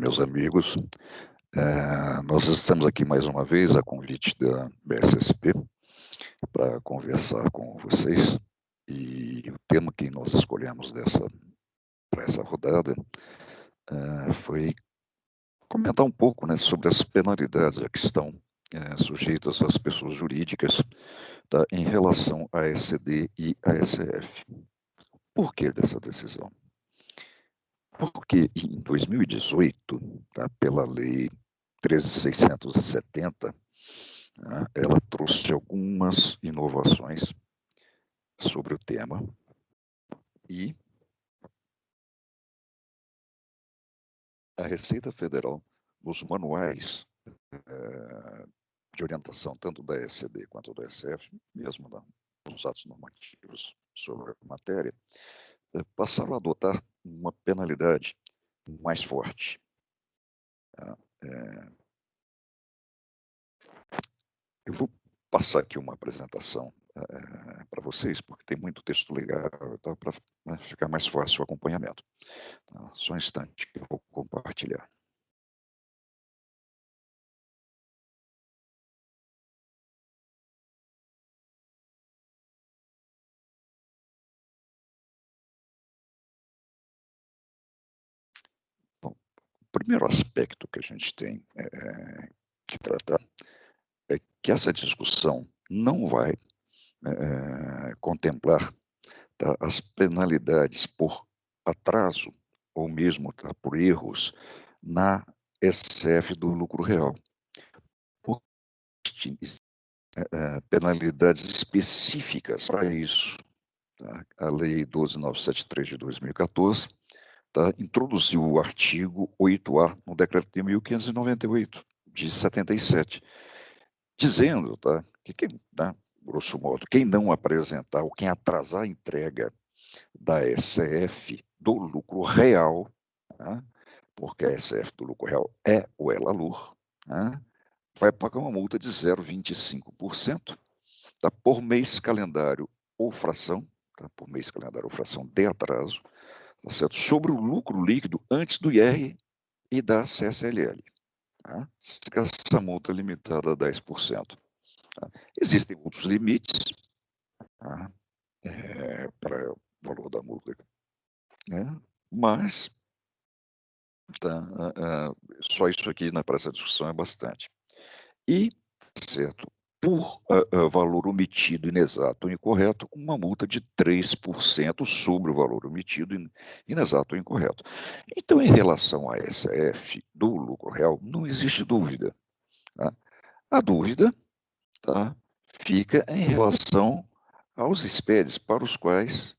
meus amigos. Nós estamos aqui mais uma vez a convite da BSSP para conversar com vocês, e o tema que nós escolhemos para essa rodada foi comentar um pouco, né, sobre as penalidades a que estão sujeitas as pessoas jurídicas, tá, em relação a ECD e a SF. Por que dessa decisão? Porque em 2018, tá, pela Lei 13.670, né, ela trouxe algumas inovações sobre o tema e a Receita Federal, nos manuais de orientação, tanto da ECD quanto da SF, mesmo nos atos normativos sobre a matéria, passaram a adotar uma penalidade mais forte. Eu vou passar aqui uma apresentação para vocês, porque tem muito texto legal, tá, para ficar mais fácil o acompanhamento. Tá? Só um instante que eu vou compartilhar. Bom, o primeiro aspecto que a gente tem que tratar é que essa discussão não vai contemplar, tá, as penalidades por atraso ou mesmo, tá, por erros na SF do lucro real. Penalidades específicas para isso. Tá? A Lei 12.973 de 2014, tá, introduziu o artigo 8A no Decreto de 1598 de 77, dizendo, tá, que quem, tá, grosso modo, quem não apresentar ou quem atrasar a entrega da SF do lucro real, tá, porque a SF do lucro real é o ELALUR, tá, vai pagar uma multa de 0,25%, tá, por mês calendário ou fração, tá, por mês calendário ou fração de atraso, tá certo? Sobre o lucro líquido antes do IR e da CSLL. Tá? Essa multa limitada a 10%. Tá? Existem outros limites, tá, para o valor da multa, né? Mas tá, só isso aqui, né, para essa discussão é bastante. E, certo, por valor omitido inexato ou incorreto, uma multa de 3% sobre o valor omitido inexato ou incorreto. Então, em relação a SF do lucro real, não existe dúvida. Tá? A dúvida, tá, fica em relação aos SPEDs, para os quais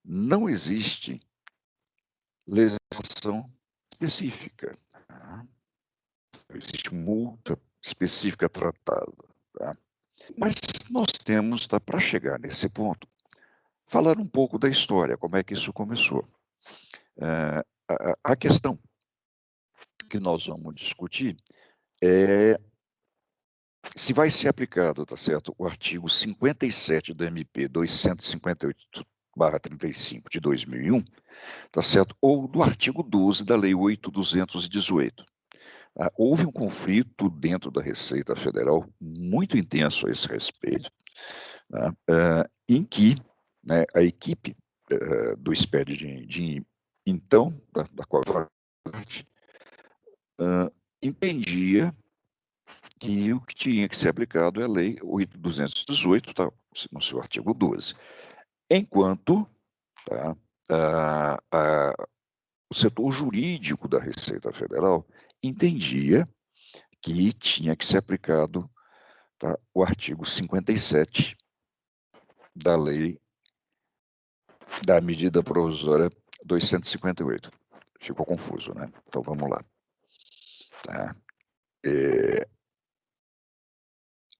não existe legislação específica. Tá? Não existe multa específica tratada. Tá? Mas nós temos, tá, para chegar nesse ponto, falar um pouco da história, como é que isso começou. A questão que nós vamos discutir é se vai ser aplicado, tá certo, o artigo 57 do MP 258/35 de 2001, tá certo, ou do artigo 12 da Lei 8.218. Houve um conflito dentro da Receita Federal muito intenso a esse respeito, tá, em que, né, a equipe do SPED de então, da qual eu parte, entendia que o que tinha que ser aplicado é a Lei 8.218, tá, no seu artigo 12. Enquanto, tá, o setor jurídico da Receita Federal entendia que tinha que ser aplicado, tá, o artigo 57 da Lei da Medida Provisória 258. Ficou confuso, né? Então vamos lá. Tá?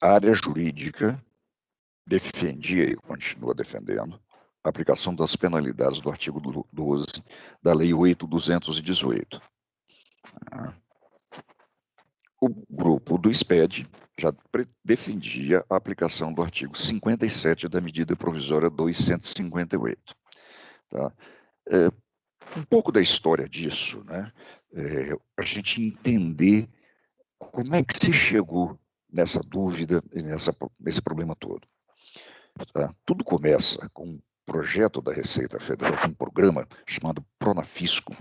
A área jurídica defendia e continua defendendo a aplicação das penalidades do artigo 12 da Lei 8.218. Tá? O grupo do SPED já defendia a aplicação do artigo 57 da Medida Provisória 258. Tá? Um pouco da história disso, né? a gente entender como é que se chegou nessa dúvida e nesse problema todo. Tá? Tudo começa com um projeto da Receita Federal, um programa chamado Pronafisco,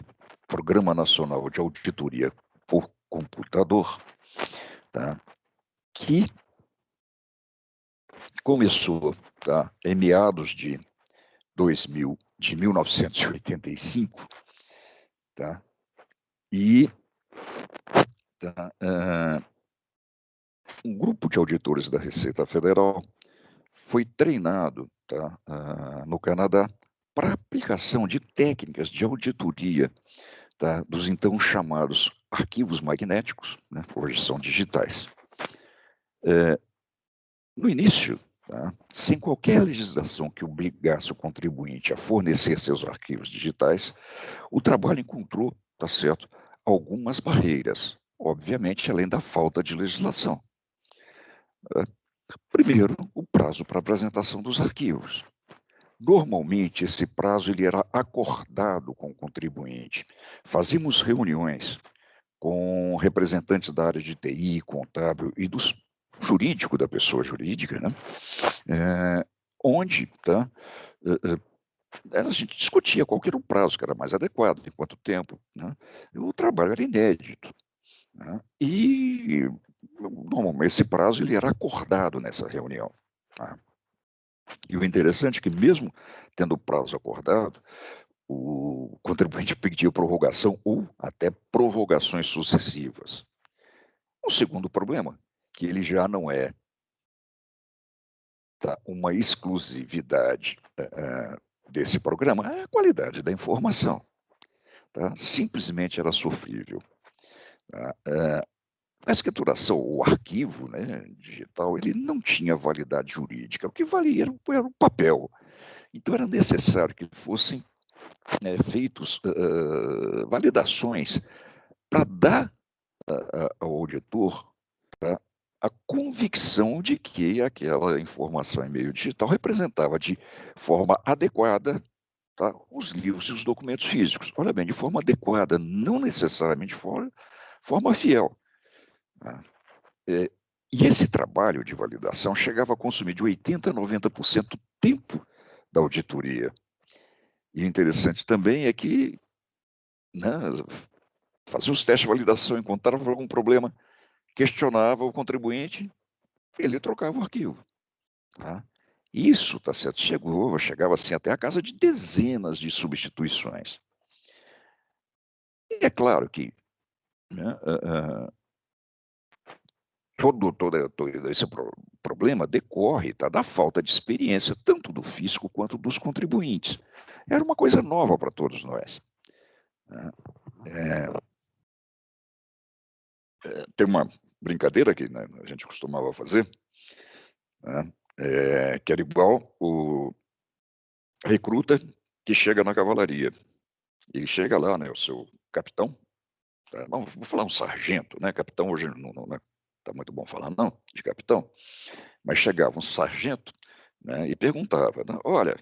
Programa Nacional de Auditoria por Computador, tá? Que começou, tá, em meados de 1985, tá? E tá, um grupo de auditores da Receita Federal foi treinado, tá, no Canadá para aplicação de técnicas de auditoria, tá, dos então chamados arquivos magnéticos, né, hoje são digitais. No início, tá, sem qualquer legislação que obrigasse o contribuinte a fornecer seus arquivos digitais, o trabalho encontrou, tá certo, algumas barreiras, obviamente, além da falta de legislação. Primeiro, o prazo para apresentação dos arquivos. Normalmente, esse prazo ele era acordado com o contribuinte. Fazíamos reuniões com representantes da área de TI, contábil e do jurídico da pessoa jurídica, né? Onde, tá, a gente discutia qual que era o prazo que era mais adequado, em quanto tempo, né? O trabalho era inédito, né? E normalmente esse prazo ele era acordado nessa reunião, tá? E o interessante é que mesmo tendo o prazo acordado, o contribuinte pedia prorrogação ou até prorrogações sucessivas. O segundo problema, que ele já não é, tá, uma exclusividade desse programa, é a qualidade da informação. Tá? Simplesmente era sofrível. Tá? A escrituração, o arquivo, né, digital, ele não tinha validade jurídica. O que valia era o papel. Então era necessário que fossem feitos validações para dar ao auditor, tá, a convicção de que aquela informação em meio digital representava de forma adequada, tá, os livros e os documentos físicos. Olha bem, de forma adequada, não necessariamente de forma fiel. Tá? E esse trabalho de validação chegava a consumir de 80% a 90% do tempo da auditoria. E o interessante também é que, né, fazia os testes de validação, encontrava algum problema, questionava o contribuinte, ele trocava o arquivo. Tá? Isso, tá certo, chegava assim até a casa de dezenas de substituições. E é claro que, né, todo esse problema decorre, tá, da falta de experiência, tanto do fisco quanto dos contribuintes. Era uma coisa nova para todos nós. Né? Tem uma brincadeira que, né, a gente costumava fazer, né, que era igual o recruta que chega na cavalaria. Ele chega lá, né, o seu capitão, tá, vou falar um sargento, né, capitão hoje não tá muito bom falar não, de capitão, mas chegava um sargento, né, e perguntava, né: "Olha,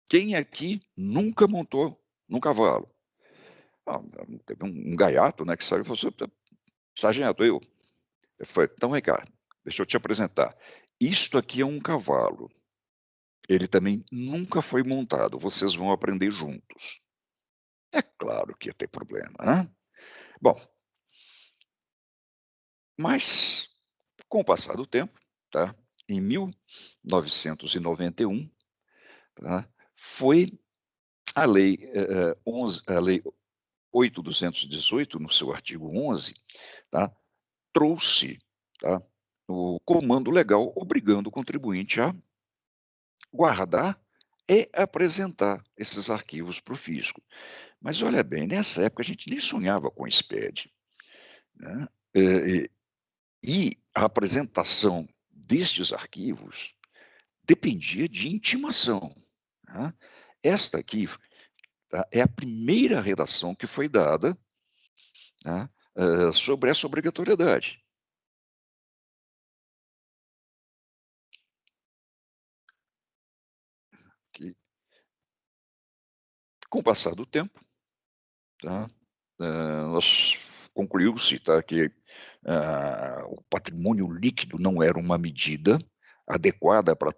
quem aqui nunca montou num cavalo?" Ah, teve um gaiato, né, que saiu e falou assim: "Sargento, eu." Eu falei: "Então vem cá, deixa eu te apresentar. Isto aqui é um cavalo, ele também nunca foi montado, vocês vão aprender juntos." É claro que ia ter problema, né. Bom, mas com o passar do tempo, tá, em 1991, tá, foi a lei, 11 a lei 8.218, no seu artigo 11, tá, trouxe, tá, o comando legal obrigando o contribuinte a guardar e apresentar esses arquivos para o fisco. Mas olha bem, nessa época a gente nem sonhava com SPED, né, eh, e a apresentação destes arquivos dependia de intimação, né. Esta aqui, tá, é a primeira redação que foi dada, tá, sobre essa obrigatoriedade. Que com o passar do tempo, tá, nós concluiu-se, tá, que o patrimônio líquido não era uma medida adequada para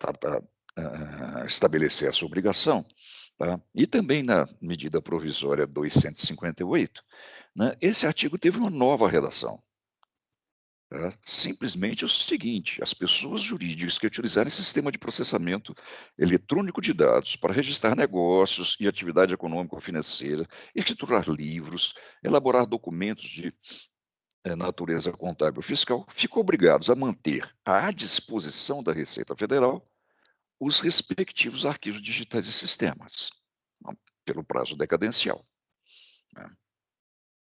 estabelecer essa obrigação, tá? E também na medida provisória 258, né, esse artigo teve uma nova redação. Simplesmente é o seguinte: as pessoas jurídicas que utilizarem sistema de processamento eletrônico de dados para registrar negócios e atividade econômica ou financeira, escriturar livros, elaborar documentos de natureza contábil ou fiscal, ficam obrigados a manter à disposição da Receita Federal os respectivos arquivos digitais e sistemas, não, pelo prazo decadencial, né?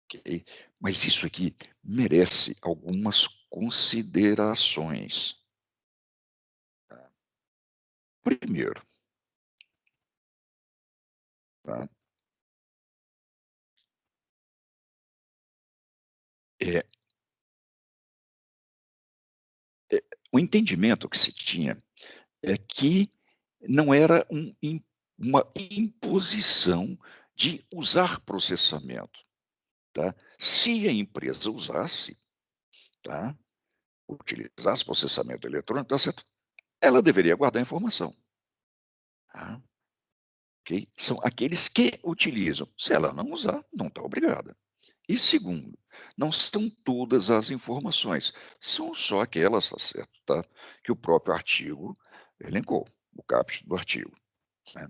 Ok? Mas isso aqui merece algumas considerações. Primeiro, tá, é é o entendimento que se tinha é que não era uma imposição de usar processamento, tá. Se a empresa usasse, tá, utilizasse processamento eletrônico, tá certo, ela deveria guardar a informação, tá, ok. São aqueles que utilizam. Se ela não usar, não está obrigada. E segundo, não são todas as informações, são só aquelas, tá certo, tá, que o próprio artigo elencou, o caput do artigo, né.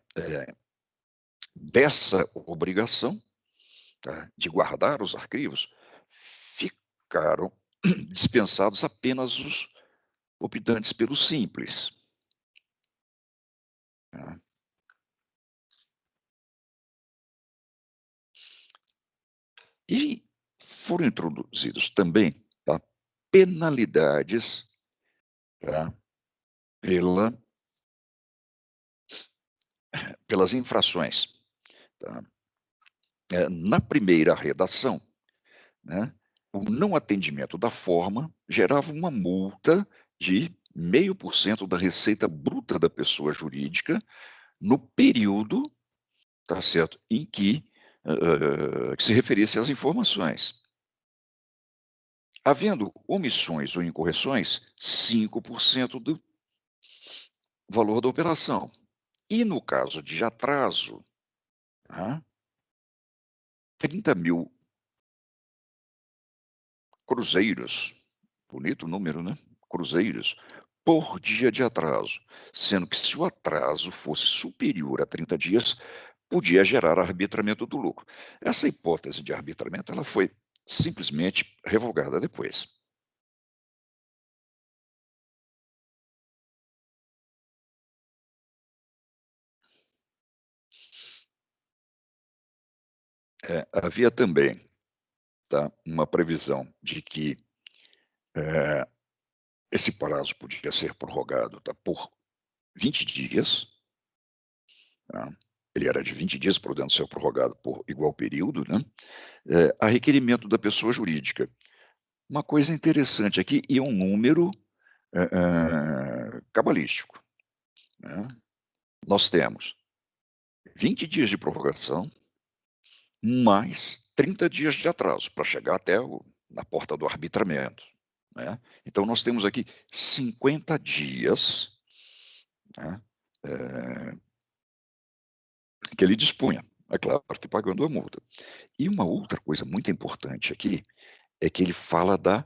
Dessa obrigação, tá, de guardar os arquivos, ficaram dispensados apenas os optantes pelo simples, tá. E foram introduzidos também, tá, penalidades, tá, pela pelas infrações, tá. Na primeira redação, né, o não atendimento da forma gerava uma multa de 0,5% da receita bruta da pessoa jurídica no período, tá certo, em que se referisse às informações. Havendo omissões ou incorreções, 5% do valor da operação. E no caso de atraso, tá, 30.000 cruzeiros, bonito número, né, cruzeiros, por dia de atraso, sendo que se o atraso fosse superior a 30 dias, podia gerar arbitramento do lucro. Essa hipótese de arbitramento, ela foi simplesmente revogada depois. Havia também, tá, uma previsão de que, eh, esse prazo podia ser prorrogado, tá, por 20 dias, tá. Ele era de 20 dias, podendo ser prorrogado por igual período, né, a requerimento da pessoa jurídica. Uma coisa interessante aqui e um número, cabalístico, né. Nós temos 20 dias de prorrogação, mais 30 dias de atraso para chegar até na porta do arbitramento, né. Então nós temos aqui 50 dias, né, eh, que ele dispunha, é claro que pagando a multa. E uma outra coisa muito importante aqui, é que ele fala da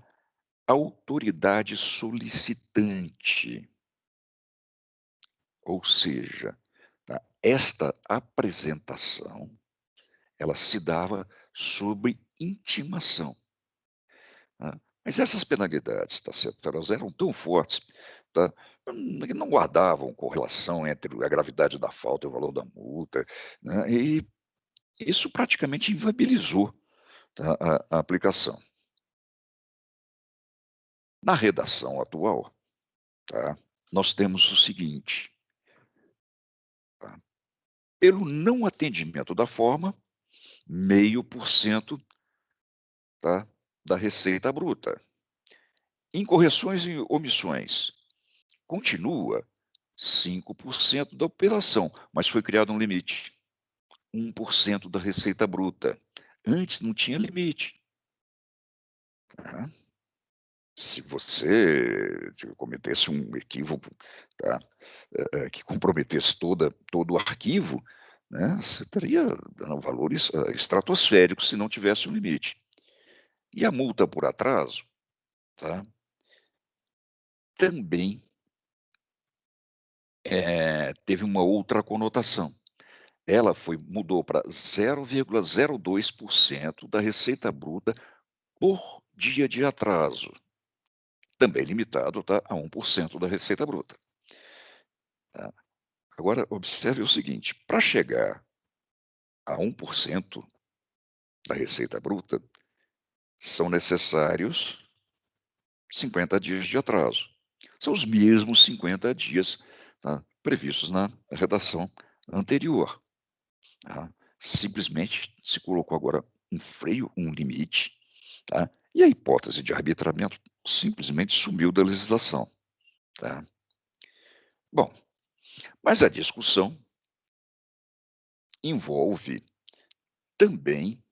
autoridade solicitante, ou seja, tá, esta apresentação, ela se dava sob intimação, né. Mas essas penalidades, tá certo, elas eram tão fortes, tá, não guardavam correlação entre a gravidade da falta e o valor da multa, né, e isso praticamente inviabilizou, tá, a aplicação. Na redação atual, tá, nós temos o seguinte, tá, pelo não atendimento da forma, 0,5%, tá, da receita bruta. Incorreções e omissões, continua 5% da operação, mas foi criado um limite, 1% da receita bruta. Antes não tinha limite. Tá? Se você cometesse um equívoco, tá, que comprometesse todo o arquivo, né, você estaria dando valores estratosféricos se não tivesse um limite. E a multa por atraso, tá, também teve uma outra conotação. Ela mudou para 0,02% da receita bruta por dia de atraso, também limitado, tá, a 1% da receita bruta. Tá? Agora, observe o seguinte: para chegar a 1% da receita bruta, são necessários 50 dias de atraso. São os mesmos 50 dias, tá, previstos na redação anterior. Tá? Simplesmente se colocou agora um freio, um limite, tá? E a hipótese de arbitramento simplesmente sumiu da legislação. Tá? Bom, mas a discussão envolve também,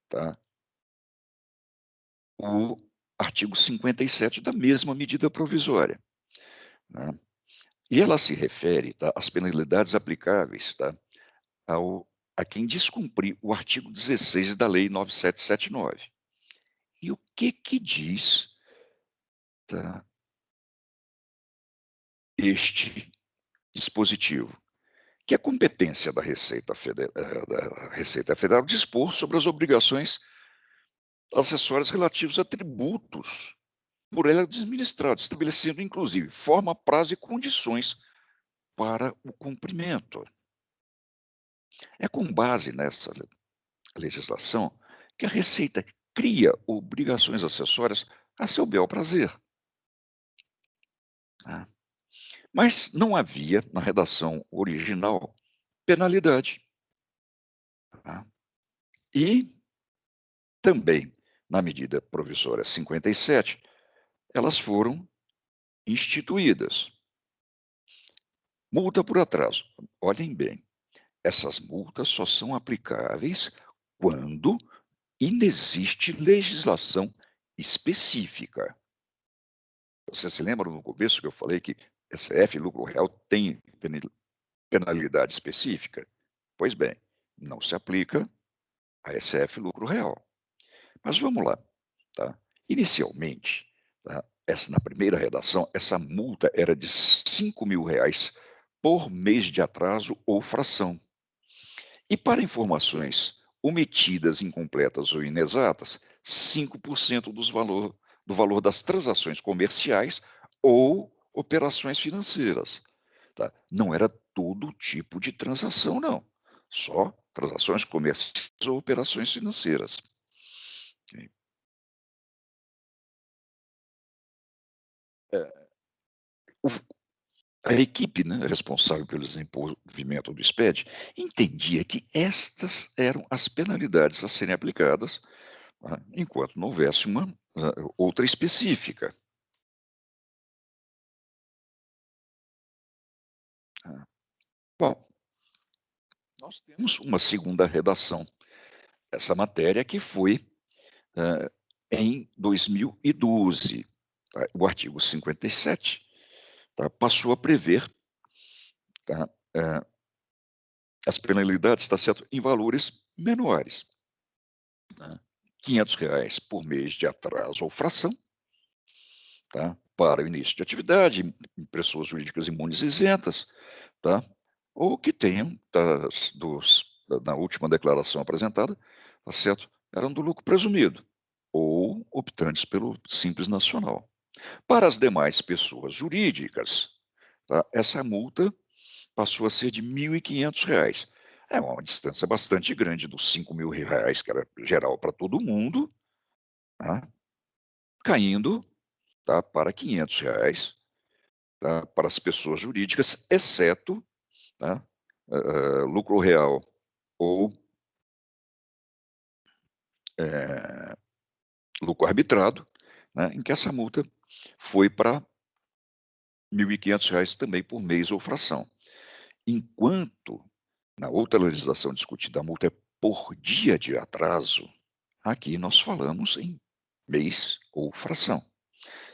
tá, o artigo 57 da mesma medida provisória. Né? E ela se refere, tá, às penalidades aplicáveis, tá, a quem descumprir o artigo 16 da Lei 9779. E o que diz, tá, este dispositivo? Que é competência da Receita Federal dispor sobre as obrigações acessórias relativas a tributos por ela administrados, estabelecendo inclusive forma, prazo e condições para o cumprimento. É com base nessa legislação que a Receita cria obrigações acessórias a seu bel prazer. Tá? Mas não havia, na redação original, penalidade. Tá? E também, na medida provisória 57, elas foram instituídas. Multa por atraso. Olhem bem, essas multas só são aplicáveis quando inexiste legislação específica. Você se lembra no começo que eu falei que SF e lucro real tem penalidade específica? Pois bem, não se aplica a SF e lucro real. Mas vamos lá. Tá? Inicialmente, tá, na primeira redação, essa multa era de R$ 5.000 por mês de atraso ou fração. E para informações omitidas, incompletas ou inexatas, 5% do valor das transações comerciais ou operações financeiras. Tá? Não era todo tipo de transação, não. Só transações comerciais ou operações financeiras. Ok? O, a equipe, né, responsável pelo desenvolvimento do SPED entendia que estas eram as penalidades a serem aplicadas, enquanto não houvesse uma outra específica. Bom, nós temos uma segunda redação dessa matéria que foi em 2012. Tá? O artigo 57, tá, passou a prever, tá, as penalidades, tá certo, em valores menores. Né? R$ 500 por mês de atraso ou fração, tá? Para o início de atividade, em pessoas jurídicas imunes isentas, tá? Ou que tenham, na última declaração apresentada, tá certo? Eram do lucro presumido, ou optantes pelo Simples Nacional. Para as demais pessoas jurídicas, tá? Essa multa passou a ser de R$ 1.500. É uma distância bastante grande dos R$ 5.000, que era geral para todo mundo, tá? Caindo, tá, para R$ 500, tá, para as pessoas jurídicas, exceto, tá, lucro real ou lucro arbitrado, né, em que essa multa foi para R$ 1.500 também por mês ou fração. Enquanto, na outra legislação discutida, a multa é por dia de atraso, aqui nós falamos em mês ou fração.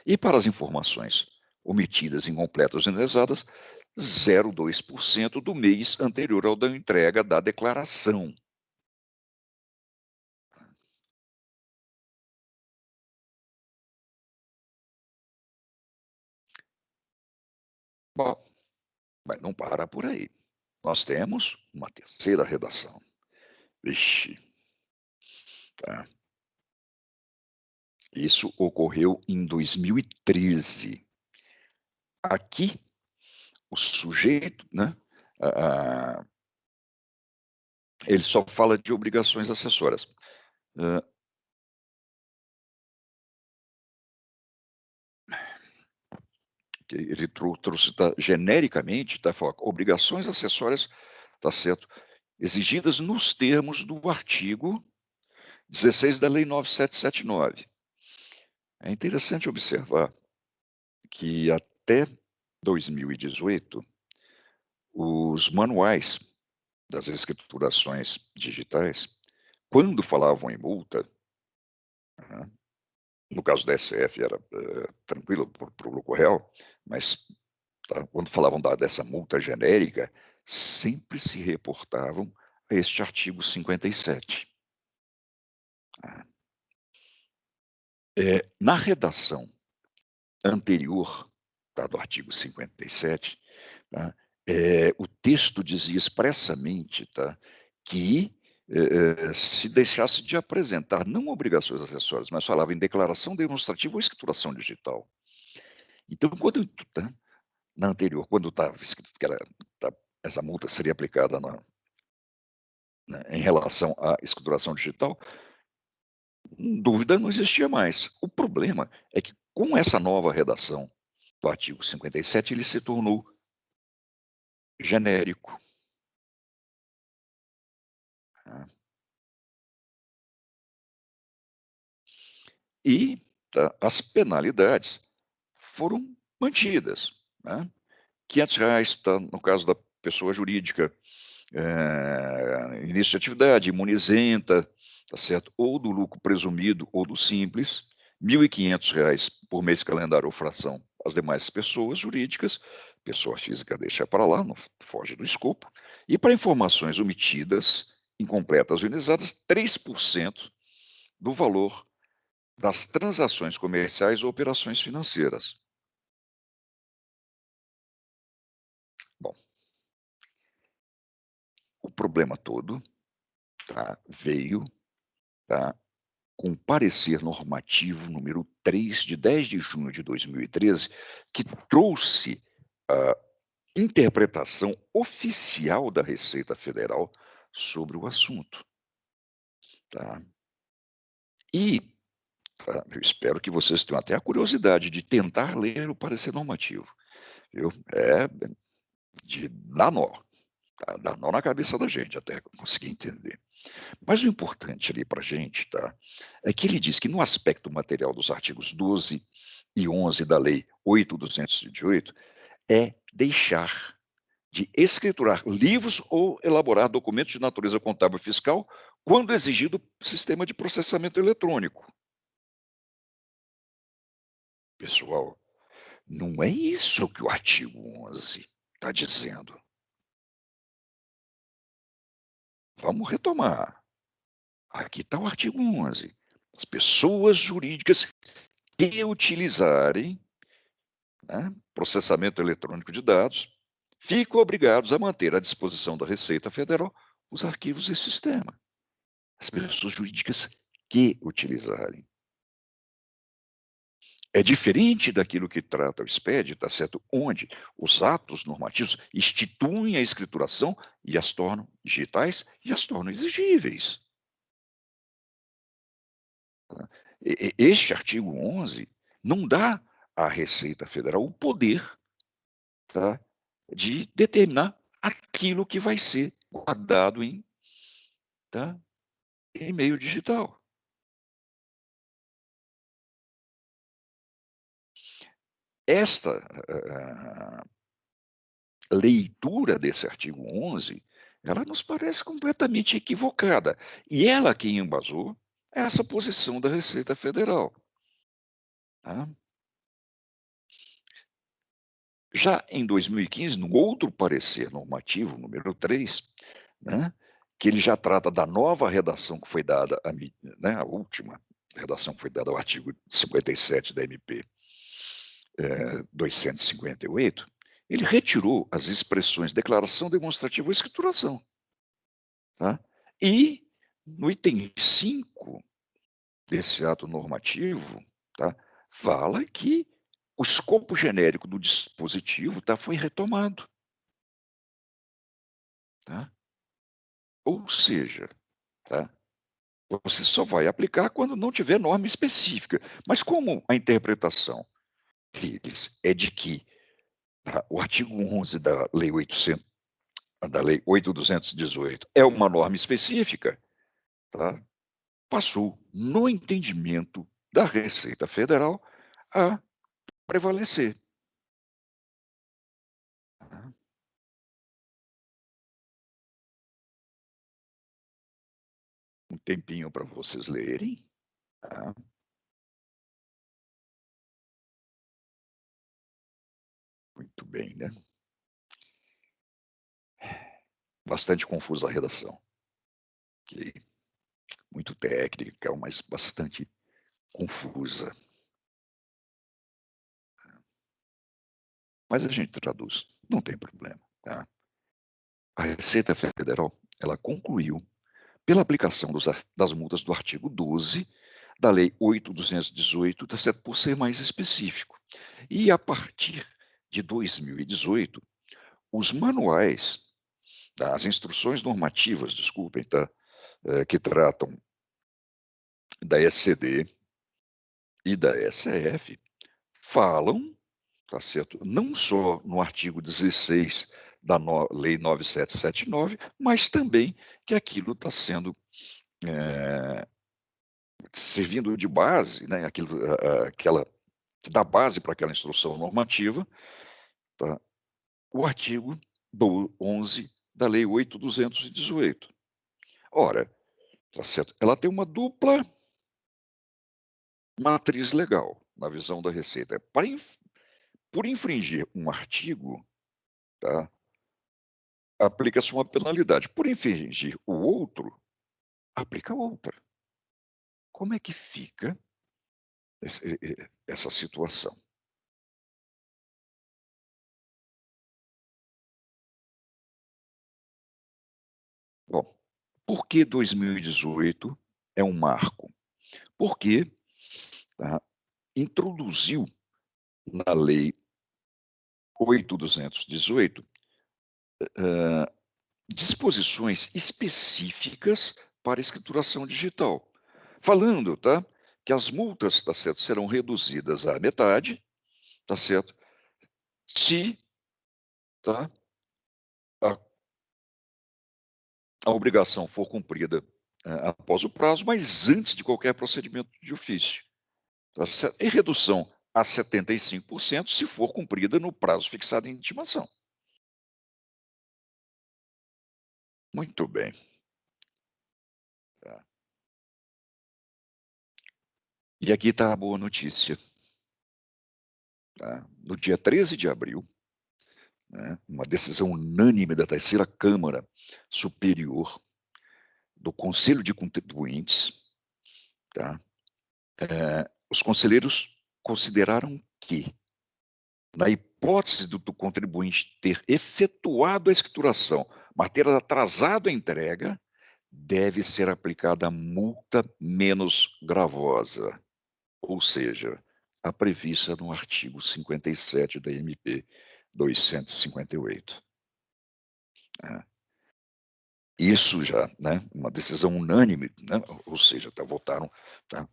E para as informações omitidas, incompletas ou inexatas, 0,2% do mês anterior ao da entrega da declaração. Bom, mas não para por aí. Nós temos uma terceira redação. Vixe, tá? Isso ocorreu em 2013. Aqui, o sujeito, né, ele só fala de obrigações acessórias. Ele trouxe genericamente, falando, obrigações acessórias, tá certo, exigidas nos termos do artigo 16 da Lei 9779. É interessante observar que até 2018, os manuais das escriturações digitais, quando falavam em multa, né, no caso da SF era tranquilo para o lucro real, mas tá, quando falavam dessa multa genérica, sempre se reportavam a este artigo 57. Tá? Na redação anterior, tá, do artigo 57, tá, o texto dizia expressamente, tá, que se deixasse de apresentar não obrigações acessórias, mas falava em declaração demonstrativa ou escrituração digital. Então, quando, tá, na anterior, quando estava escrito que essa multa seria aplicada em relação à escrituração digital, dúvida não existia mais. O problema é que, com essa nova redação do artigo 57, ele se tornou genérico. Tá? E tá, as penalidades foram mantidas. Né? R$ 500, tá, no caso da pessoa jurídica, início de atividade, imunizenta, tá certo? Ou do lucro presumido ou do simples, R$ 1.500 por mês calendário ou fração as demais pessoas jurídicas, pessoa física deixa para lá, não foge do escopo, e para informações omitidas, incompletas ou inexatas, 3% do valor das transações comerciais ou operações financeiras. Bom, o problema todo, tá, veio, tá, com parecer normativo número 3, de 10 de junho de 2013, que trouxe a interpretação oficial da Receita Federal sobre o assunto. Tá? E eu espero que vocês tenham até a curiosidade de tentar ler o parecer normativo. Viu? É de dar nó, tá? Dá nó na cabeça da gente até conseguir entender. Mas o importante ali para a gente, tá, é que ele diz que no aspecto material dos artigos 12 e 11 da Lei 8.228, é deixar de escriturar livros ou elaborar documentos de natureza contábil e fiscal quando exigido sistema de processamento eletrônico. Pessoal, não é isso que o artigo 11 está dizendo. Vamos retomar. Aqui está o artigo 11. As pessoas jurídicas que utilizarem, né, processamento eletrônico de dados, ficam obrigados a manter à disposição da Receita Federal os arquivos e sistema. As pessoas jurídicas que utilizarem. É diferente daquilo que trata o SPED, tá certo? Onde os atos normativos instituem a escrituração e as tornam digitais e as tornam exigíveis. Tá? Este artigo 11 não dá à Receita Federal o poder, tá, de determinar aquilo que vai ser guardado em, tá, em meio digital. Esta leitura desse artigo 11 ela nos parece completamente equivocada. E ela quem embasou essa posição da Receita Federal, tá. Já em 2015, no outro parecer normativo, número 3, né, que ele já trata da nova redação que foi dada né, a última redação que foi dada ao artigo 57 da MP 258, ele retirou as expressões declaração demonstrativa ou escrituração. Tá? E no item 5 desse ato normativo, tá, fala que o escopo genérico do dispositivo, tá, foi retomado. Tá? Ou seja, tá, você só vai aplicar quando não tiver norma específica. Mas como a interpretação deles é de que, tá, o artigo 11 da Lei 8.218 é uma norma específica, tá, passou, no entendimento da Receita Federal, a prevalecer. Tá? Um tempinho para vocês lerem. Tá? Muito bem, né? Bastante confusa a redação. Okay? Muito técnica, mas bastante confusa. Mas a gente traduz, não tem problema. Tá? A Receita Federal, ela concluiu, pela aplicação das multas do artigo 12 da Lei 8.218, tá certo, por ser mais específico. E a partir de 2018, os manuais, tá, as instruções normativas, desculpem, tá, que tratam da SCD e da SF, falam, tá certo, não só no artigo 16 da Lei 9779, mas também que aquilo está sendo servindo de base, né, aquela que dá base para aquela instrução normativa, tá, o artigo 11 da Lei 8.218. Ora, tá certo, ela tem uma dupla matriz legal, na visão da Receita. Por infringir um artigo, tá, aplica-se uma penalidade. Por infringir o outro, aplica outra. Como é que fica essa situação? Bom, por que 2018 é um marco? Porque, tá, introduziu na Lei 8.218 disposições específicas para escrituração digital, falando, tá, que as multas, tá certo, serão reduzidas à metade, tá certo, se, tá, a, a obrigação for cumprida após o prazo, mas antes de qualquer procedimento de ofício, tá certo? E redução a 75% se for cumprida no prazo fixado em intimação. Muito bem. Tá. E aqui está a boa notícia. Tá? No dia 13 de abril, né, uma decisão unânime da terceira Câmara Superior do Conselho de Contribuintes, tá? Os conselheiros consideraram que, na hipótese do contribuinte ter efetuado a escrituração, mas ter atrasado a entrega, deve ser aplicada a multa menos gravosa, ou seja, a prevista no artigo 57 da MP 258. Isso já, né, uma decisão unânime, né, ou seja, votaram, tá,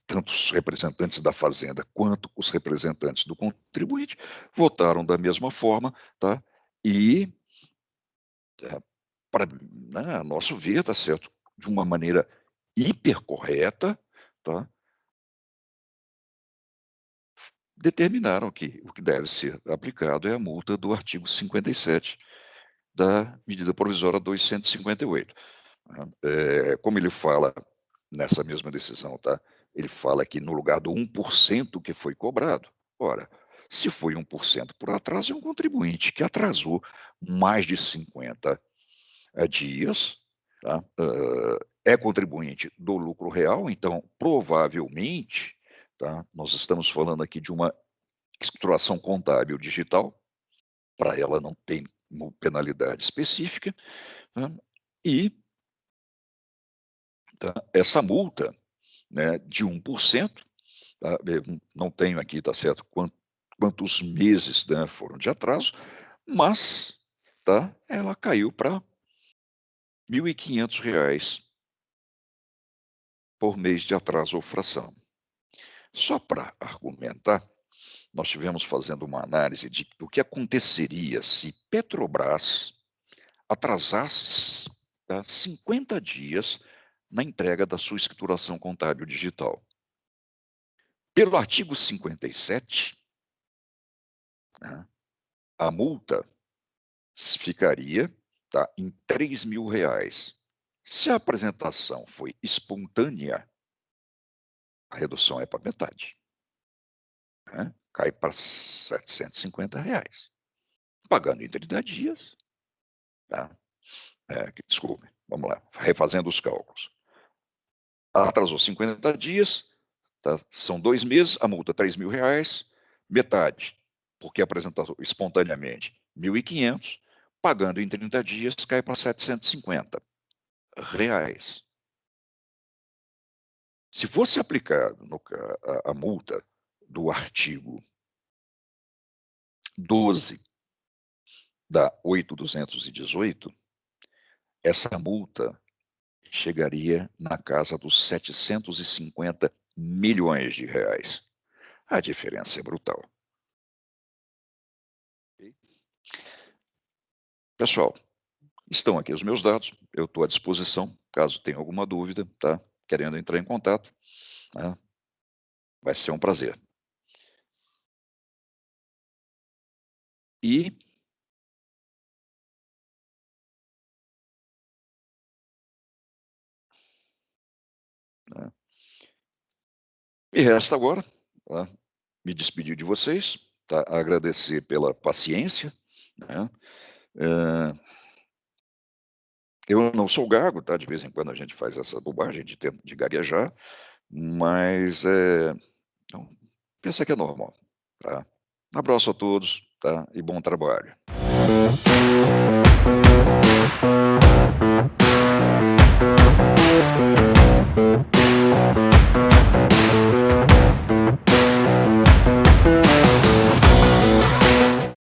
tanto os representantes da fazenda quanto os representantes do contribuinte votaram da mesma forma, tá, e para, né, a nosso ver, tá certo, de uma maneira hipercorreta, tá, determinaram que o que deve ser aplicado é a multa do artigo 57 da medida provisória 258. Como ele fala nessa mesma decisão, tá? Ele fala que no lugar do 1% que foi cobrado. Ora, se foi 1% por atraso, é um contribuinte que atrasou mais de 50 dias, tá? É contribuinte do lucro real, então, provavelmente, tá? Nós estamos falando aqui de uma escrituração contábil digital, para ela não tem uma penalidade específica, né? E tá, essa multa, né, de 1%, tá, não tenho aqui, tá certo, quantos meses, né, foram de atraso, mas tá, ela caiu para R$ 1.500 por mês de atraso ou fração. Só para argumentar, nós tivemos fazendo uma análise do que aconteceria se Petrobras atrasasse, tá, 50 dias na entrega da sua escrituração contábil digital. Pelo artigo 57, né, a multa ficaria, tá, em R$ 3.000. Se a apresentação foi espontânea, a redução é para metade, né? Cai para R$ 750, pagando em 30 dias. Tá? Desculpe, vamos lá, refazendo os cálculos. Atrasou 50 dias, tá? São 2 meses, a multa R$ 3.000, metade, porque apresentou espontaneamente R$ 1.500, pagando em 30 dias, cai para R$ 750. Se fosse aplicado a multa do artigo 12 da 8.218, essa multa chegaria na casa dos R$ 750 milhões. A diferença é brutal. Pessoal, estão aqui os meus dados, eu estou à disposição, caso tenha alguma dúvida, tá? Querendo entrar em contato, né? Vai ser um prazer. E né, me resta agora, tá, me despedir de vocês, tá? Agradecer pela paciência, né? Eu não sou gago, tá? De vez em quando a gente faz essa bobagem de gaguejar, mas então, pensa que é normal, tá? Abraço a todos, tá? E bom trabalho.